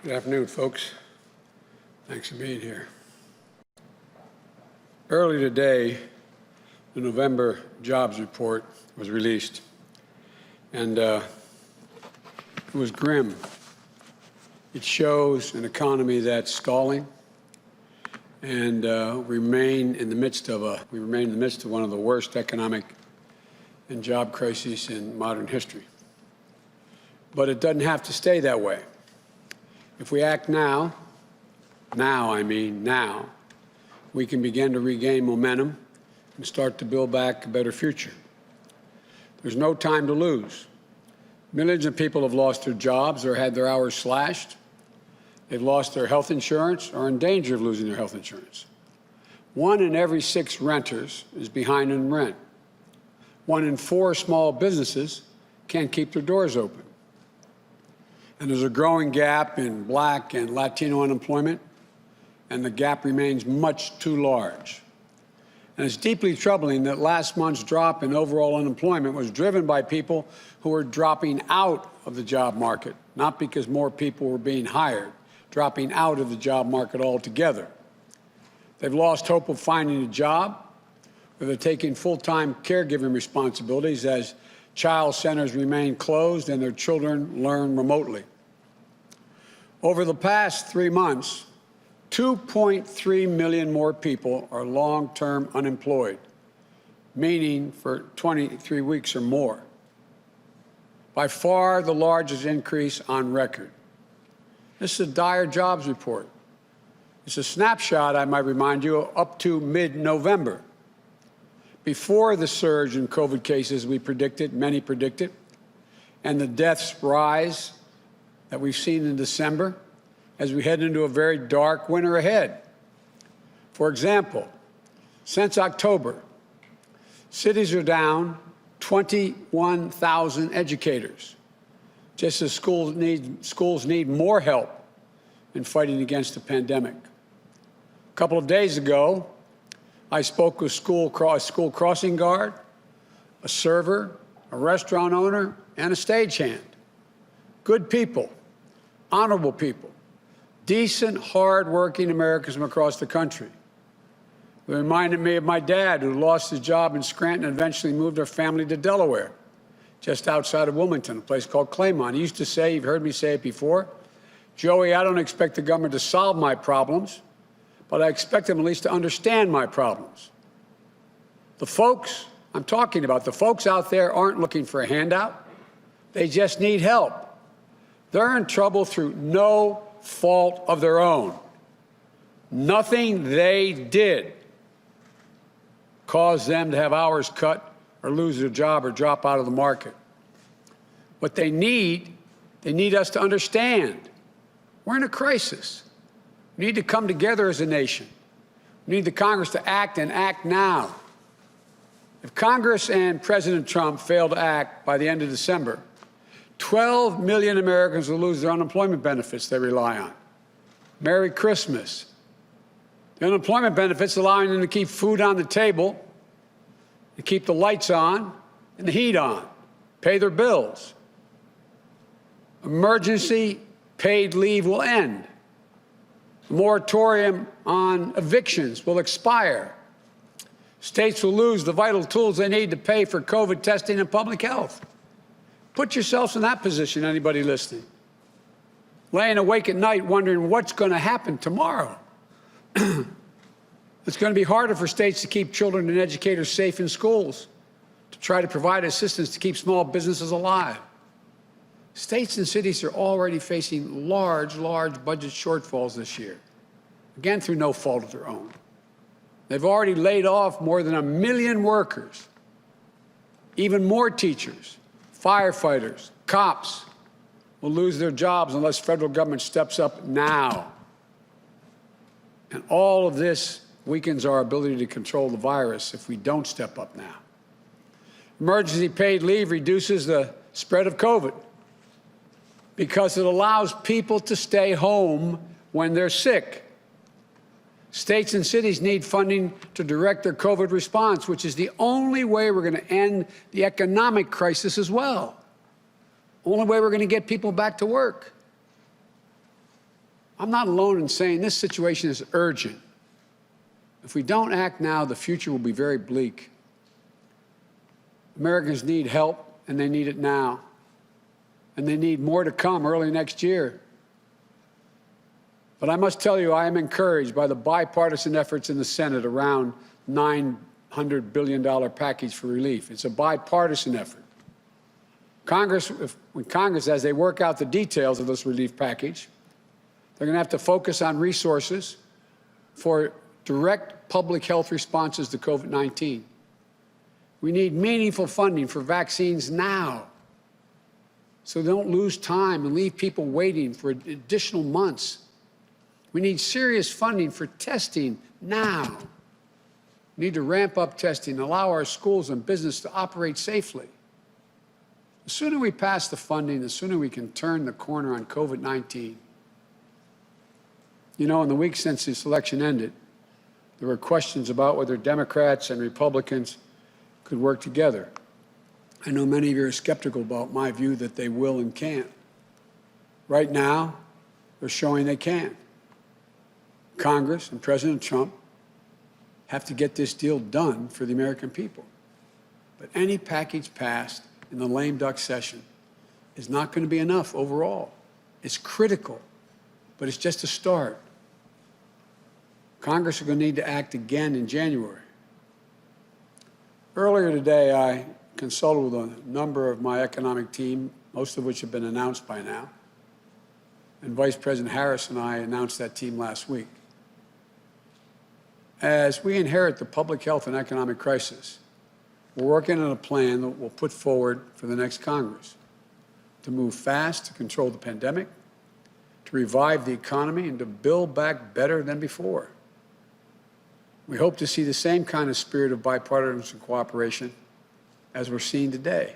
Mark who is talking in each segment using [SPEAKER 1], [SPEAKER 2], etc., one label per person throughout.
[SPEAKER 1] Good afternoon, folks. Thanks for being here. Earlier today, the November jobs report was released, and it was grim. It shows an economy that's stalling, and we remain in the midst of one of the worst economic and job crises in modern history. But it doesn't have to stay that way. If we act now, we can begin to regain momentum and start to build back a better future. There's no time to lose. Millions of people have lost their jobs or had their hours slashed. They've lost their health insurance or are in danger of losing their health insurance. 1 in every 6 renters is behind in rent. 1 in 4 small businesses can't keep their doors open. And there's a growing gap in Black and Latino unemployment, and the gap remains much too large. And it's deeply troubling that last month's drop in overall unemployment was driven by people who were dropping out of the job market, not because more people were being hired, dropping out of the job market altogether. They've lost hope of finding a job, or they're taking full-time caregiving responsibilities as child centers remain closed and their children learn remotely. Over the past 3 months, 2.3 million more people are long-term unemployed, meaning for 23 weeks or more. By far the largest increase on record. This is a dire jobs report. It's a snapshot, I might remind you, up to mid-November. Before the surge in COVID cases many predicted, and the deaths rise that we've seen in December as we head into a very dark winter ahead. For example, since October, cities are down 21,000 educators, just as schools need more help in fighting against the pandemic. A couple of days ago, I spoke with a school crossing guard, a server, a restaurant owner, and a stagehand. Good people, honorable people, decent, hard-working Americans from across the country. It reminded me of my dad, who lost his job in Scranton and eventually moved our family to Delaware, just outside of Wilmington, a place called Claymont. He used to say, you've heard me say it before, Joey, I don't expect the government to solve my problems, but I expect them at least to understand my problems. The folks I'm talking about, the folks out there aren't looking for a handout. They just need help. They're in trouble through no fault of their own. Nothing they did caused them to have hours cut or lose their job or drop out of the market. What they need us to understand. We're in a crisis. We need to come together as a nation. We need the Congress to act and act now. If Congress and President Trump fail to act by the end of December, 12 million Americans will lose their unemployment benefits they rely on. Merry Christmas. The unemployment benefits allowing them to keep food on the table, to keep the lights on and the heat on, pay their bills. Emergency paid leave will end. The moratorium on evictions will expire. States will lose the vital tools they need to pay for COVID testing and public health. Put yourselves in that position, anybody listening. Laying awake at night wondering what's going to happen tomorrow. It's going to be harder for states to keep children and educators safe in schools, to try to provide assistance to keep small businesses alive. States and cities are already facing large budget shortfalls this year, again through no fault of their own. They've already laid off more than 1 million workers, even more teachers, firefighters, cops will lose their jobs unless federal government steps up now. And all of this weakens our ability to control the virus if we don't step up now. Emergency paid leave reduces the spread of COVID because it allows people to stay home when they're sick. States and cities need funding to direct their COVID response, which is the only way we're going to end the economic crisis as well. Only way we're going to get people back to work. I'm not alone in saying this situation is urgent. If we don't act now, the future will be very bleak. Americans need help, and they need it now. And they need more to come early next year. But I must tell you, I am encouraged by the bipartisan efforts in the Senate around $900 billion package for relief. It's a bipartisan effort. When Congress, as they work out the details of this relief package, they're going to have to focus on resources for direct public health responses to COVID-19. We need meaningful funding for vaccines now, so they don't lose time and leave people waiting for additional months. We need serious funding for testing now. We need to ramp up testing, allow our schools and business to operate safely. The sooner we pass the funding, the sooner we can turn the corner on COVID-19. You know, in the week since this election ended, there were questions about whether Democrats and Republicans could work together. I know many of you are skeptical about my view that they will and can. Right now, they're showing they can. Congress and President Trump have to get this deal done for the American people. But any package passed in the lame duck session is not going to be enough overall. It's critical, but it's just a start. Congress is going to need to act again in January. Earlier today, I consulted with a number of my economic team, most of which have been announced by now. And Vice President Harris and I announced that team last week. As we inherit the public health and economic crisis, we're working on a plan that we'll put forward for the next Congress to move fast to control the pandemic, to revive the economy, and to build back better than before. We hope to see the same kind of spirit of bipartisan cooperation as we're seeing today.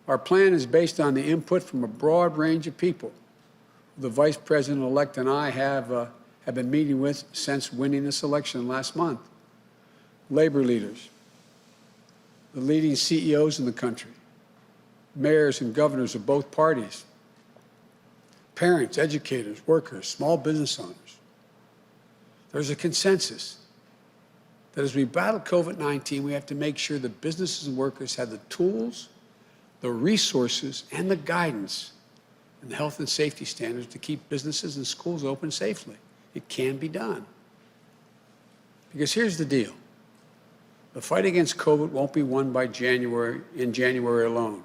[SPEAKER 1] Our plan is based on the input from a broad range of people the Vice President-elect and I have been meeting with since winning this election last month. Labor leaders, the leading CEOs in the country, mayors and governors of both parties, parents, educators, workers, small business owners. There's a consensus that as we battle COVID-19, we have to make sure that businesses and workers have the tools, the resources, and the guidance and the health and safety standards to keep businesses and schools open safely. It can be done. Because here's the deal. The fight against COVID won't be won by in January alone.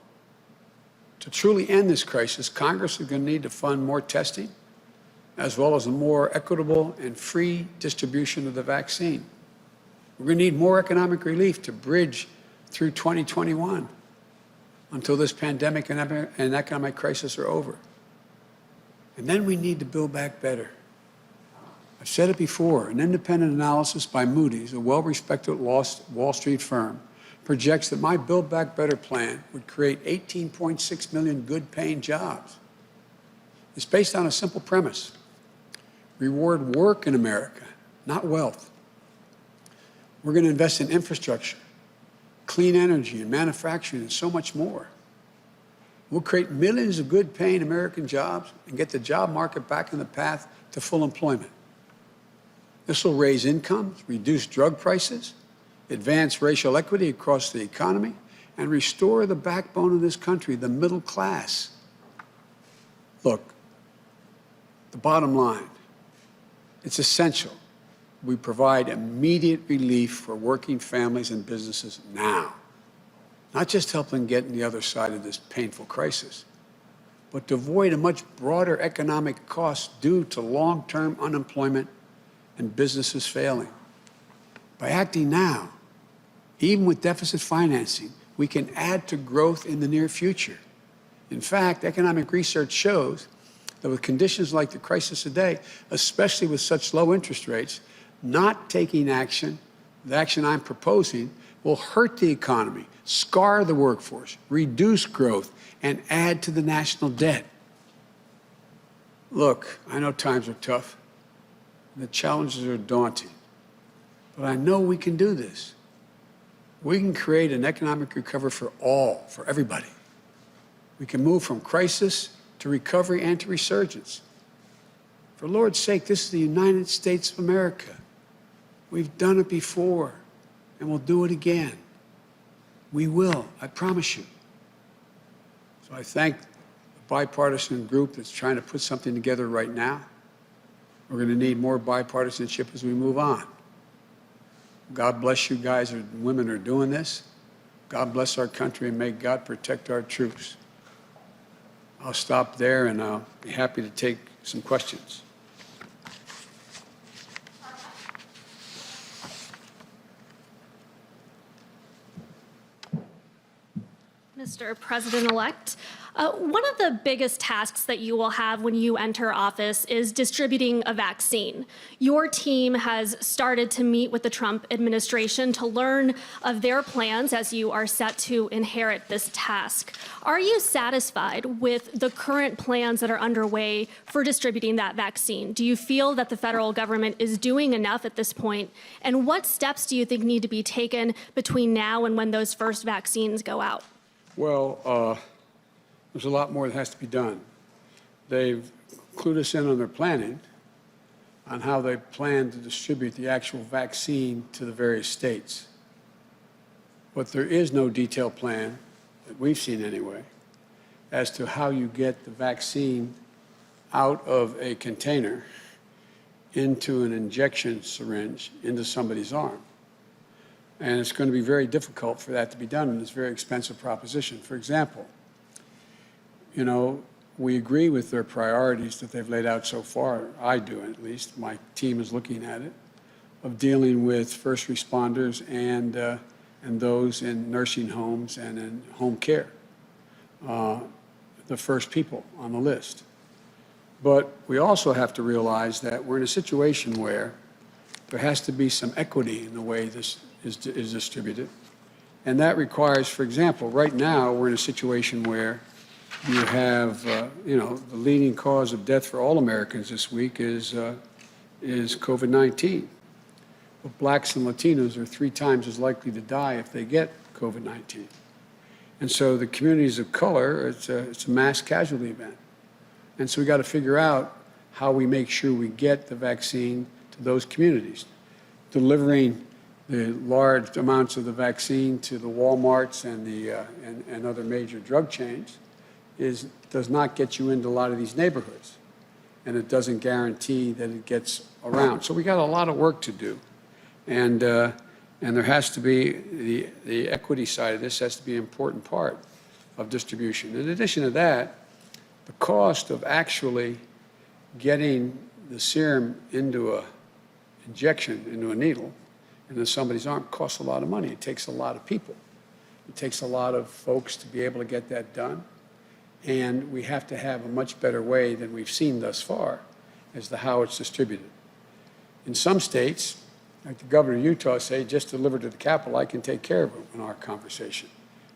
[SPEAKER 1] To truly end this crisis, Congress is going to need to fund more testing, as well as a more equitable and free distribution of the vaccine. We're going to need more economic relief to bridge through 2021 until this pandemic and economic crisis are over. And then we need to build back better. I've said it before, an independent analysis by Moody's, a well-respected Wall Street firm, projects that my Build Back Better plan would create 18.6 million good-paying jobs. It's based on a simple premise. Reward work in America, not wealth. We're going to invest in infrastructure, clean energy, and manufacturing, and so much more. We'll create millions of good-paying American jobs and get the job market back on the path to full employment. This will raise incomes, reduce drug prices, advance racial equity across the economy, and restore the backbone of this country, the middle class. Look, the bottom line, it's essential we provide immediate relief for working families and businesses now. Not just help them get on the other side of this painful crisis, but to avoid a much broader economic cost due to long-term unemployment and businesses failing. By acting now, even with deficit financing, we can add to growth in the near future. In fact, economic research shows that with conditions like the crisis today, especially with such low interest rates, not taking action, the action I'm proposing, will hurt the economy, scar the workforce, reduce growth, and add to the national debt. Look, I know times are tough. The challenges are daunting. But I know we can do this. We can create an economic recovery for all, for everybody. We can move from crisis to recovery and to resurgence. For Lord's sake, this is the United States of America. We've done it before, and we'll do it again. We will, I promise you. So I thank the bipartisan group that's trying to put something together right now. We're going to need more bipartisanship as we move on. God bless you guys and women are doing this. God bless our country, and may God protect our troops. I'll stop there, and I'll be happy to take some questions.
[SPEAKER 2] Mr. President-elect, one of the biggest tasks that you will have when you enter office is distributing a vaccine. Your team has started to meet with the Trump administration to learn of their plans as you are set to inherit this task. Are you satisfied with the current plans that are underway for distributing that vaccine? Do you feel that the federal government is doing enough at this point? And what steps do you think need to be taken between now and when those first vaccines go out?
[SPEAKER 1] Well, there's a lot more that has to be done. They've clued us in on their planning on how they plan to distribute the actual vaccine to the various states. But there is no detailed plan, that we've seen anyway, as to how you get the vaccine out of a container into an injection syringe into somebody's arm. And it's going to be very difficult for that to be done, and it's a very expensive proposition. For example, you know, we agree with their priorities that they've laid out so far. I do, at least. My team is looking at it, of dealing with first responders and those in nursing homes and in home care, the first people on the list. But we also have to realize that we're in a situation where there has to be some equity in the way this is distributed. And that requires, for example, right now we're in a situation where you have, the leading cause of death for all Americans this week is COVID-19. But blacks and Latinos are 3 times as likely to die if they get COVID-19. And so the communities of color, it's a mass casualty event. And so we got to figure out how we make sure we get the vaccine to those communities. Delivering the large amounts of the vaccine to the Walmarts and the and other major drug chains does not get you into a lot of these neighborhoods, and it doesn't guarantee that it gets around. So we got a lot of work to do, and there has to be the equity side of this has to be an important part of distribution. In addition to that, the cost of actually getting the serum into a injection into a needle into somebody's arm costs a lot of money. It takes a lot of people. It takes a lot of folks to be able to get that done. And we have to have a much better way than we've seen thus far as to how it's distributed. In some states, like the governor of Utah say, just deliver to the Capitol, I can take care of it in our conversation.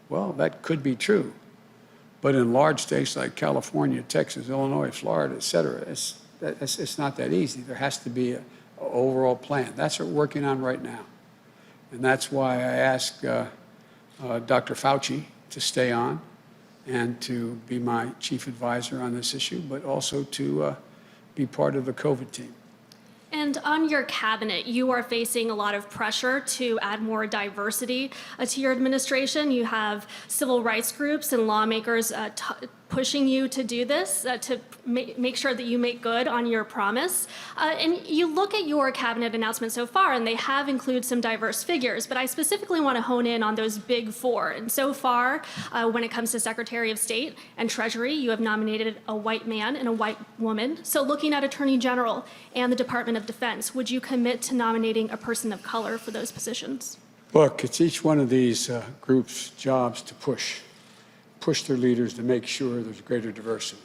[SPEAKER 1] Well, that could be true. But in large states like California, Texas, Illinois, Florida, et cetera, it's not that easy. There has to be an overall plan. That's what we're working on right now. And that's why I asked Dr. Fauci to stay on and to be my chief advisor on this issue, but also to be part of the COVID team.
[SPEAKER 2] And on your cabinet, you are facing a lot of pressure to add more diversity to your administration. You have civil rights groups and lawmakers pushing you to do this, to make sure that you make good on your promise. And you look at your cabinet announcement so far, and they have included some diverse figures, but I specifically want to hone in on those big 4. And so far, when it comes to Secretary of State and Treasury, you have nominated a white man and a white woman. So looking at Attorney General and the Department of Defense, would you commit to nominating a person of color for those positions?
[SPEAKER 1] Look, it's each one of these groups' jobs to push their leaders to make sure there's greater diversity.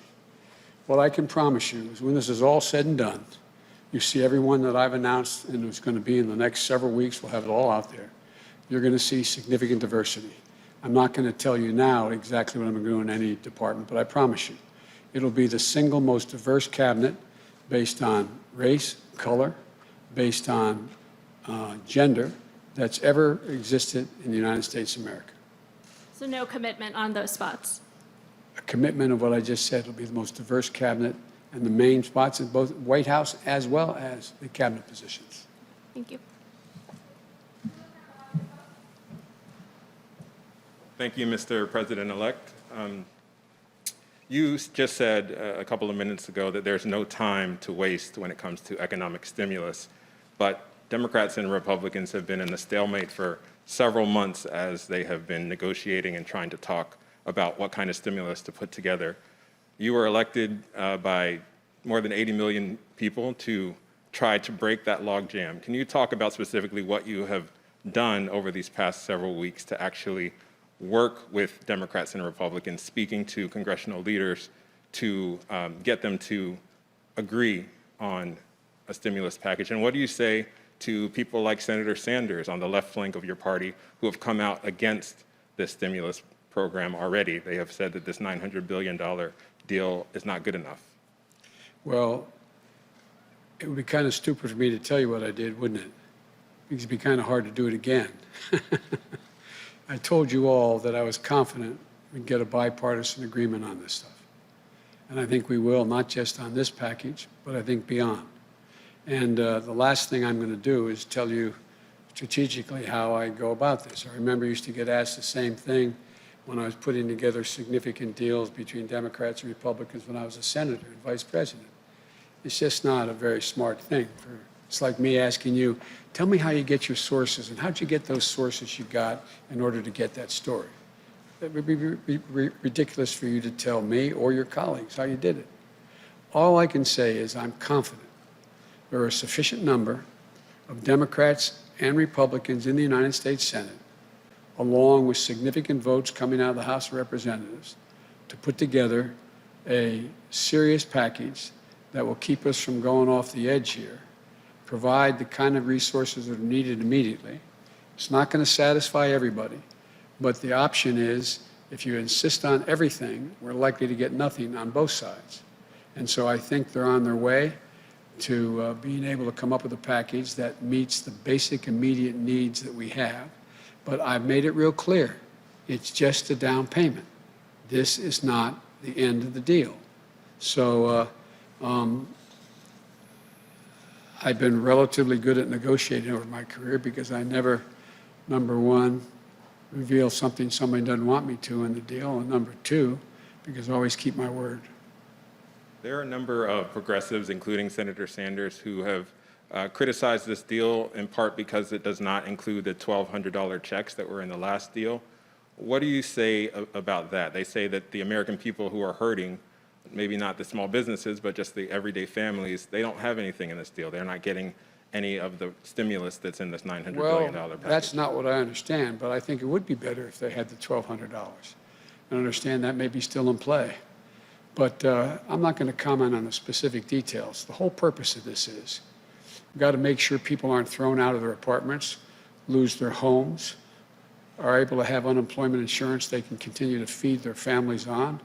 [SPEAKER 1] What I can promise you is when this is all said and done, you see everyone that I've announced and who's going to be in the next several weeks, we'll have it all out there. You're going to see significant diversity. I'm not going to tell you now exactly what I'm going to do in any department, but I promise you, it'll be the single most diverse cabinet based on race, color, based on gender that's ever existed in the United States of America.
[SPEAKER 2] So no commitment on those spots?
[SPEAKER 1] A commitment of what I just said will be the most diverse cabinet and the main spots in both White House as well as the cabinet positions.
[SPEAKER 2] Thank you.
[SPEAKER 3] Thank you, Mr. President-elect. You just said a couple of minutes ago that there's no time to waste when it comes to economic stimulus, but Democrats and Republicans have been in a stalemate for several months as they have been negotiating and trying to talk about what kind of stimulus to put together. You were elected by more than 80 million people to try to break that logjam. Can you talk about specifically what you have done over these past several weeks to actually work with Democrats and Republicans, speaking to congressional leaders to get them to agree on a stimulus package? And what do you say to people like Senator Sanders on the left flank of your party who have come out against this stimulus program already? They have said that this $900 billion deal is not good enough.
[SPEAKER 1] Well, it would be kind of stupid for me to tell you what I did, wouldn't it? Because it'd be kind of hard to do it again. I told you all that I was confident we'd get a bipartisan agreement on this stuff. And I think we will, not just on this package, but I think beyond. And the last thing I'm going to do is tell you strategically how I go about this. I remember I used to get asked the same thing when I was putting together significant deals between Democrats and Republicans when I was a senator and vice president. It's just not a very smart thing. It's like me asking you, tell me how you get your sources and how'd you get those sources you got in order to get that story. It would be ridiculous for you to tell me or your colleagues how you did it. All I can say is I'm confident there are a sufficient number of Democrats and Republicans in the United States Senate, along with significant votes coming out of the House of Representatives, to put together a serious package that will keep us from going off the edge here, provide the kind of resources that are needed immediately. It's not going to satisfy everybody, but the option is if you insist on everything, we're likely to get nothing on both sides. And so I think they're on their way to being able to come up with a package that meets the basic immediate needs that we have. But I've made it real clear, it's just a down payment. This is not the end of the deal. So I've been relatively good at negotiating over my career because I never, number one, reveal something somebody doesn't want me to in the deal, and number two, because I always keep my word.
[SPEAKER 3] There are a number of progressives, including Senator Sanders, who have criticized this deal in part because it does not include the $1,200 checks that were in the last deal. What do you say about that? They say that the American people who are hurting, maybe not the small businesses, but just the everyday families, they don't have anything in this deal. They're not getting any of the stimulus that's in this $900 billion package.
[SPEAKER 1] That's not what I understand, but I think it would be better if they had the $1,200. I understand that may be still in play. But I'm not going to comment on the specific details. The whole purpose of this is we've got to make sure people aren't thrown out of their apartments, lose their homes, are able to have unemployment insurance they can continue to feed their families on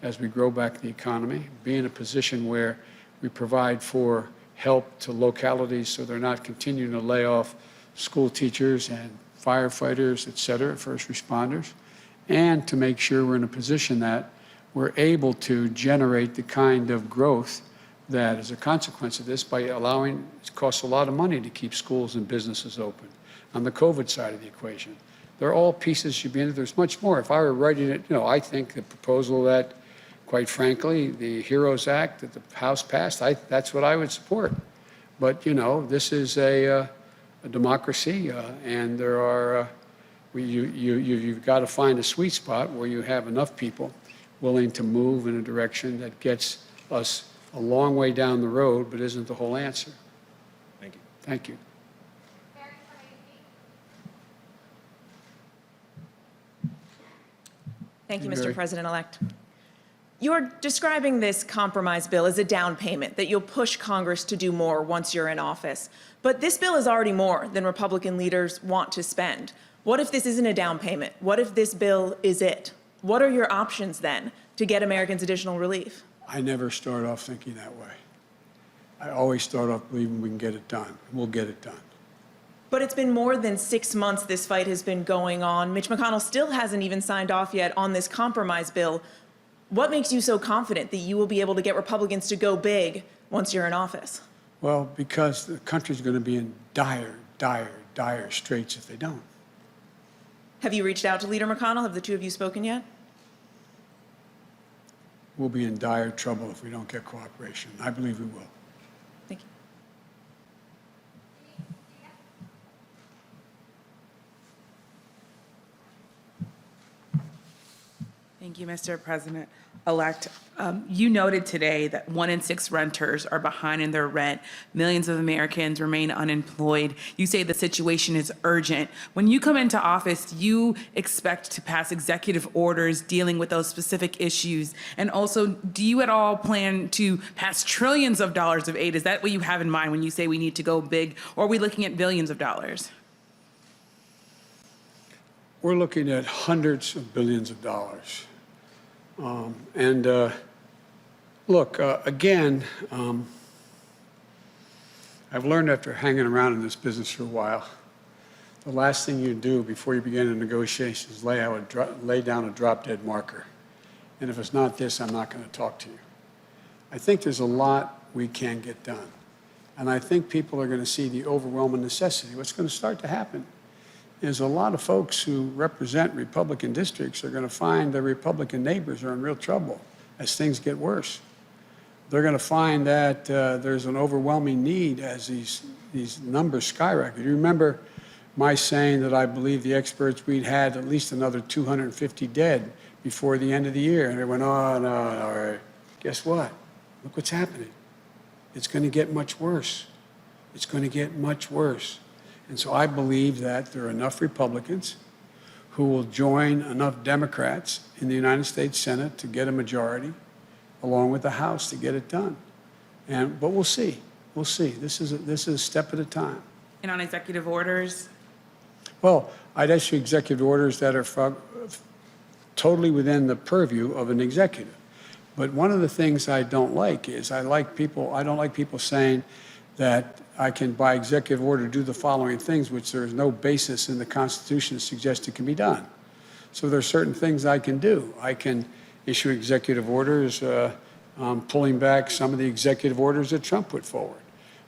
[SPEAKER 1] as we grow back the economy, be in a position where we provide for help to localities so they're not continuing to lay off school teachers and firefighters, et cetera, first responders, and to make sure we're in a position that we're able to generate the kind of growth that is a consequence of this by allowing, it costs a lot of money to keep schools and businesses open. On the COVID side of the equation, they're all pieces should be in it. There's much more. If I were writing it, I think the proposal that, quite frankly, the HEROES Act that the House passed, that's what I would support. But, this is a democracy, and there are, you've got to find a sweet spot where you have enough people willing to move in a direction that gets us a long way down the road, but isn't the whole answer.
[SPEAKER 3] Thank you.
[SPEAKER 1] Thank you.
[SPEAKER 4] Thank you,
[SPEAKER 1] Mary.
[SPEAKER 4] Mr. President-elect. You're describing this compromise bill as a down payment, that you'll push Congress to do more once you're in office. But this bill is already more than Republican leaders want to spend. What if this isn't a down payment? What if this bill is it? What are your options then to get Americans additional relief?
[SPEAKER 1] I never start off thinking that way. I always start off believing we can get it done. We'll get it done.
[SPEAKER 4] But it's been more than 6 months this fight has been going on. Mitch McConnell still hasn't even signed off yet on this compromise bill. What makes you so confident that you will be able to get Republicans to go big once you're in office?
[SPEAKER 1] Well, because the country's going to be in dire, dire, dire straits if they don't.
[SPEAKER 4] Have you reached out to Leader McConnell? Have the two of you spoken yet?
[SPEAKER 1] We'll be in dire trouble if we don't get cooperation. I believe we will.
[SPEAKER 4] Thank you.
[SPEAKER 5] Thank you, Mr. President-elect. You noted today that 1 in 6 renters are behind in their rent. Millions of Americans remain unemployed. You say the situation is urgent. When you come into office, do you expect to pass executive orders dealing with those specific issues? And also, do you at all plan to pass trillions of dollars of aid? Is that what you have in mind when you say we need to go big? Or are we looking at billions of dollars?
[SPEAKER 1] We're looking at hundreds of billions of dollars. Look, again, I've learned after hanging around in this business for a while, the last thing you do before you begin a negotiation is lay down a drop-dead marker. And if it's not this, I'm not going to talk to you. I think there's a lot we can get done. And I think people are going to see the overwhelming necessity. What's going to start to happen is a lot of folks who represent Republican districts are going to find their Republican neighbors are in real trouble as things get worse. They're going to find that there's an overwhelming need as these numbers skyrocket. You remember my saying that I believe the experts we'd had at least another 250 dead before the end of the year. And they went, oh, no, all right. Guess what? Look what's happening. It's going to get much worse. It's going to get much worse. And so I believe that there are enough Republicans who will join enough Democrats in the United States Senate to get a majority, along with the House, to get it done. But we'll see. We'll see. This is a step at a time.
[SPEAKER 5] And on executive orders?
[SPEAKER 1] Well, I'd issue executive orders that are totally within the purview of an executive. But one of the things I don't like is I don't like people saying that I can, by executive order, do the following things, which there is no basis in the Constitution to suggest it can be done. So there are certain things I can do. I can issue executive orders pulling back some of the executive orders that Trump put forward.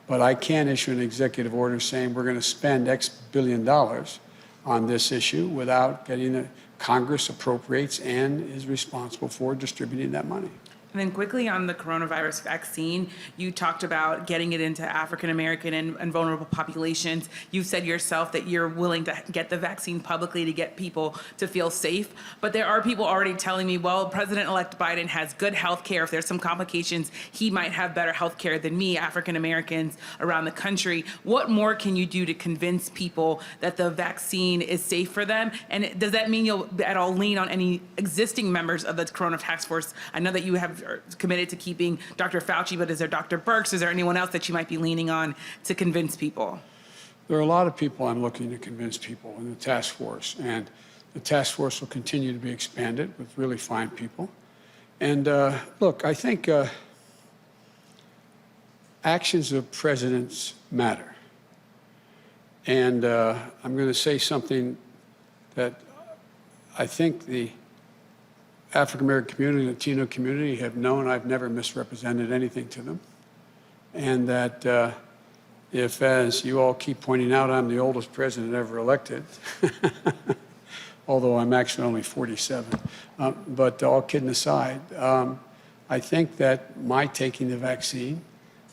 [SPEAKER 1] But I can't issue an executive order saying we're going to spend X billion dollars on this issue without getting the Congress appropriates and is responsible for distributing that money.
[SPEAKER 5] And then quickly on the coronavirus vaccine, you talked about getting it into African American and vulnerable populations. You've said yourself that you're willing to get the vaccine publicly to get people to feel safe. But there are people already telling me, well, President-elect Biden has good health care. If there's some complications, he might have better health care than me, African Americans around the country. What more can you do to convince people that the vaccine is safe for them? And does that mean you'll at all lean on any existing members of the Corona Task Force? I know that you have committed to keeping Dr. Fauci, but is there Dr. Birx? Is there anyone else that you might be leaning on to convince people?
[SPEAKER 1] There are a lot of people I'm looking to convince people in the task force, and the task force will continue to be expanded with really fine people. And look, I think actions of presidents matter. And I'm going to say something that I think the African-American community, Latino community have known I've never misrepresented anything to them. And that if, as you all keep pointing out, I'm the oldest president ever elected, although I'm actually only 47. But all kidding aside, I think that my taking the vaccine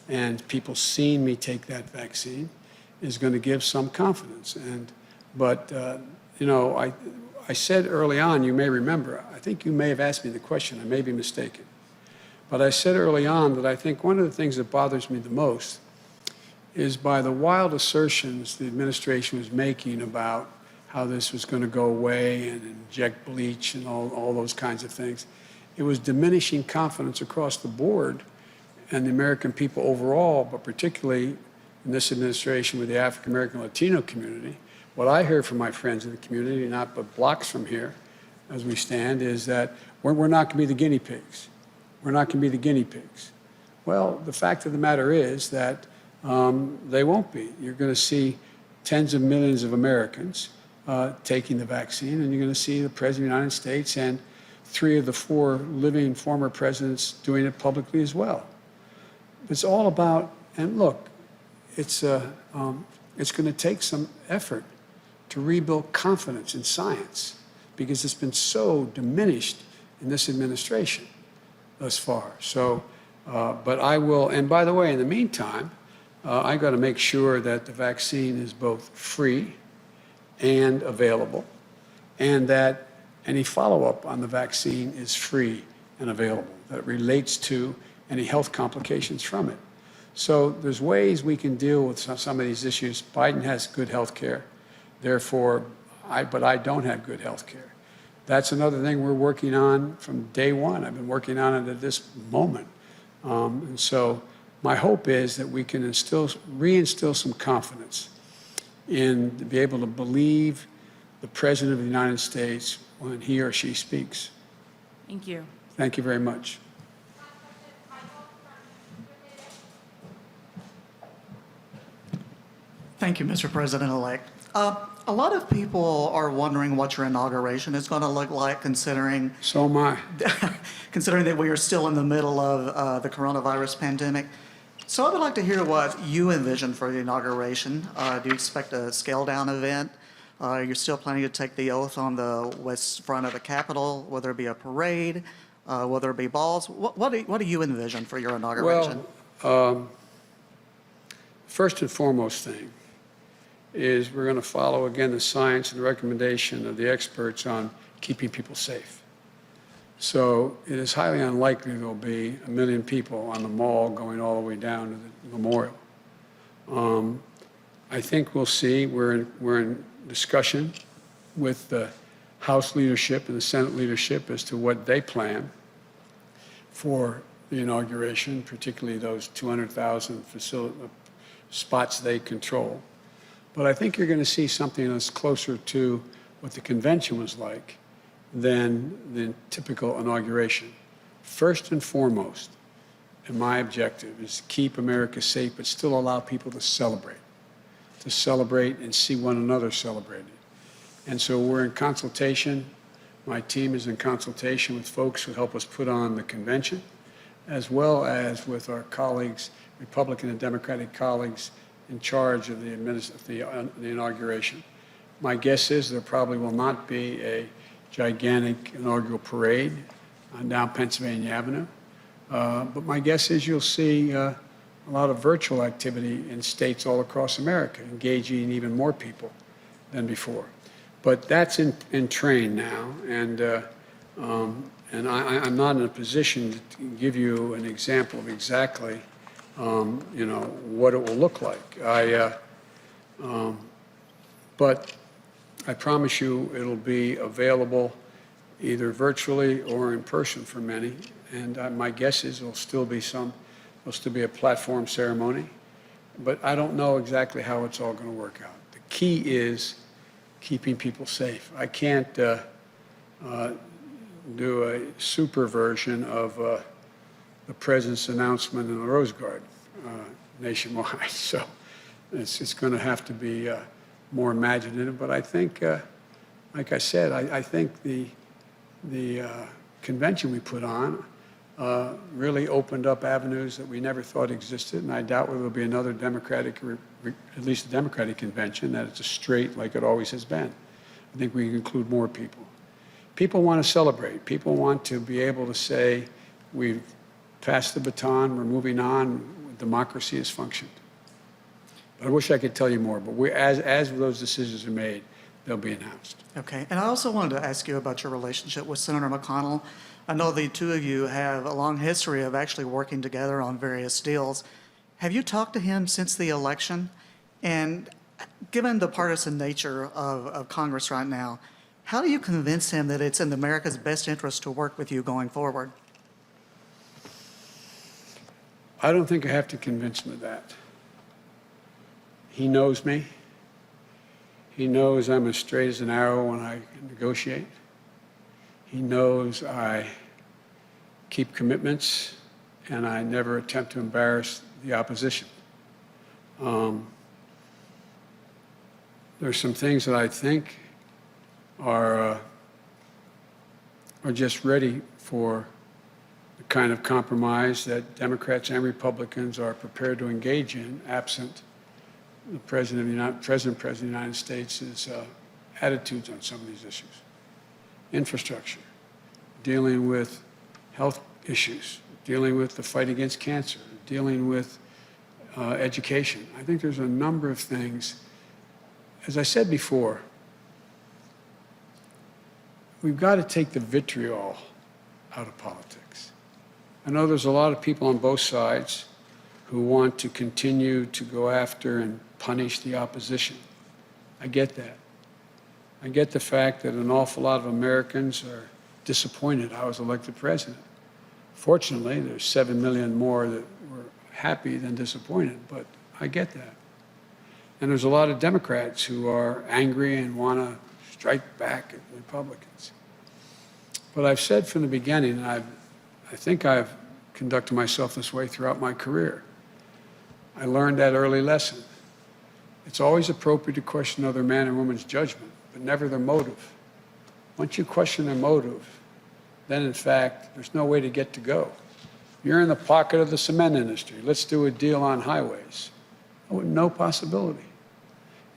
[SPEAKER 1] and people seeing me take that vaccine is going to give some confidence. But you know, I said early on, you may remember, I think you may have asked me the question, I may be mistaken. But I said early on that I think one of the things that bothers me the most is by the wild assertions the administration was making about how this was going to go away and inject bleach and all those kinds of things. It was diminishing confidence across the board and the American people overall, but particularly in this administration with the African American Latino community. What I hear from my friends in the community, not but blocks from here as we stand, is that we're not going to be the guinea pigs. We're not going to be the guinea pigs. Well, the fact of the matter is that they won't be. You're going to see tens of millions of Americans taking the vaccine, and you're going to see the President of the United States and 3 of the 4 living former presidents doing it publicly as well. It's all about, and look, it's going to take some effort to rebuild confidence in science because it's been so diminished in this administration thus far. So, but I will, and by the way, in the meantime, I got to make sure that the vaccine is both free and available, and that any follow-up on the vaccine is free and available, that relates to any health complications from it. So there's ways we can deal with some of these issues. Biden has good health care, therefore, but I don't have good health care. That's another thing we're working on from day one. I've been working on it at this moment. And so my hope is that we can reinstill some confidence in to be able to believe the President of the United States when he or she speaks.
[SPEAKER 5] Thank you.
[SPEAKER 1] Thank you very much.
[SPEAKER 6] Thank you, Mr. President-elect. A lot of people are wondering what your inauguration is going to look like, considering
[SPEAKER 1] So am I.
[SPEAKER 6] considering that we are still in the middle of the coronavirus pandemic. So I would like to hear what you envision for the inauguration. Do you expect a scaled-down event? You're still planning to take the oath on the west front of the Capitol? Will there be a parade? Will there be balls? What do you envision for your inauguration?
[SPEAKER 1] Well, first and foremost thing is we're going to follow, again, the science and the recommendation of the experts on keeping people safe. So it is highly unlikely there'll be 1 million people on the mall going all the way down to the memorial. I think we'll see. We're in discussion with the House leadership and the Senate leadership as to what they plan for the inauguration, particularly those 200,000 spots they control. But I think you're going to see something that's closer to what the convention was like than the typical inauguration. First and foremost, and my objective is to keep America safe, but still allow people to celebrate and see one another celebrating. And so we're in consultation. My team is in consultation with folks who help us put on the convention, as well as with our colleagues, Republican and Democratic colleagues, in charge of the inauguration. My guess is there probably will not be a gigantic inaugural parade down Pennsylvania Avenue, but my guess is you'll see a lot of virtual activity in states all across America, engaging even more people than before. But that's in train now, and I'm not in a position to give you an example of exactly what it will look like. But I promise you it'll be available either virtually or in person for many. And my guess is there'll still be a platform ceremony. But I don't know exactly how it's all going to work out. The key is keeping people safe. I can't do a super version of the president's announcement in the Rose Garden nationwide. So it's going to have to be more imaginative. But I think, like I said, I think the convention we put on really opened up avenues that we never thought existed. And I doubt there will be another Democratic, at least a Democratic convention, that it's a straight like it always has been. I think we can include more people. People want to celebrate. People want to be able to say, we've passed the baton, we're moving on, democracy has functioned. But I wish I could tell you more, but as those decisions are made, they'll be announced.
[SPEAKER 6] Okay, and I also wanted to ask you about your relationship with Senator McConnell. I know the two of you have a long history of actually working together on various deals. Have you talked to him since the election? And given the partisan nature of Congress right now, how do you convince him that it's in America's best interest to work with you going forward?
[SPEAKER 1] I don't think I have to convince him of that. He knows me. He knows I'm as straight as an arrow when I negotiate. He knows I keep commitments and I never attempt to embarrass the opposition. There's some things that I think are are just ready for the kind of compromise that Democrats and Republicans are prepared to engage in, absent the President of the United States' attitudes on some of these issues. Infrastructure, dealing with health issues, dealing with the fight against cancer, dealing with education. I think there's a number of things. As I said before, we've got to take the vitriol out of politics. I know there's a lot of people on both sides who want to continue to go after and punish the opposition. I get that. I get the fact that an awful lot of Americans are disappointed I was elected president. Fortunately, there's 7 million more that were happy than disappointed, but I get that. And there's a lot of Democrats who are angry and want to strike back at Republicans. But I've said from the beginning, and I think I've conducted myself this way throughout my career. I learned that early lesson. It's always appropriate to question another man or woman's judgment, but never their motive. Once you question their motive, then in fact, there's no way to get to go. You're in the pocket of the cement industry. Let's do a deal on highways. Oh, no possibility.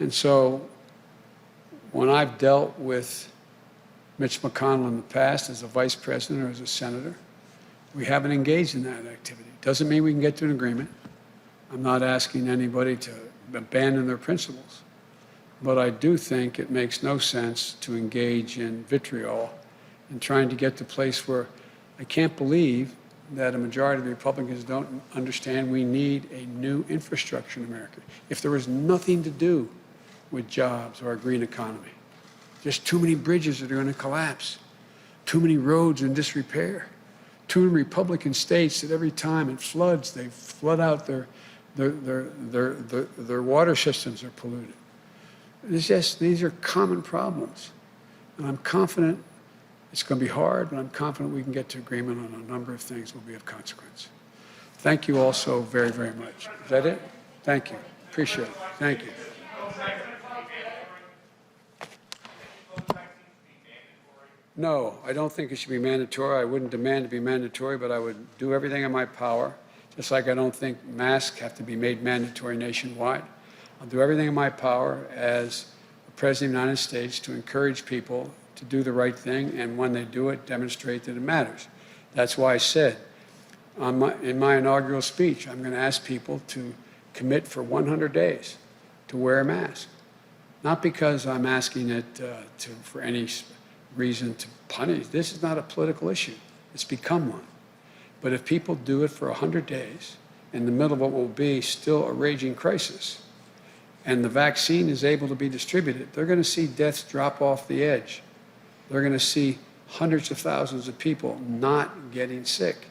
[SPEAKER 1] And so when I've dealt with Mitch McConnell in the past as a vice president or as a senator, we haven't engaged in that activity. Doesn't mean we can get to an agreement. I'm not asking anybody to abandon their principles. But I do think it makes no sense to engage in vitriol and trying to get to a place where I can't believe that a majority of the Republicans don't understand we need a new infrastructure in America. If there was nothing to do with jobs or a green economy, just too many bridges that are going to collapse, too many roads in disrepair, too many Republican states that every time it floods, they flood out their water systems are polluted. It's just, these are common problems. And I'm confident it's going to be hard, but I'm confident we can get to agreement on a number of things that will be of consequence. Thank you all so very, very much. Is that it? Thank you. Appreciate it. Thank you. No, I don't think it should be mandatory. I wouldn't demand to be mandatory, but I would do everything in my power, just like I don't think masks have to be made mandatory nationwide. I'll do everything in my power as the President of the United States to encourage people to do the right thing, and when they do it, demonstrate that it matters. That's why I said in my inaugural speech, I'm going to ask people to commit for 100 days to wear a mask. Not because I'm asking it for any reason to punish. This is not a political issue. It's become one. But if people do it for 100 days, in the middle of what will be still a raging crisis, and the vaccine is able to be distributed, they're going to see deaths drop off the edge. They're going to see hundreds of thousands of people not getting sick.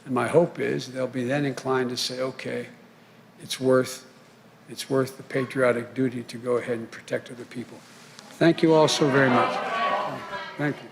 [SPEAKER 1] And my hope is they'll be then inclined to say, okay, it's worth the patriotic duty to go ahead and protect other people. Thank you all so very much. Thank you.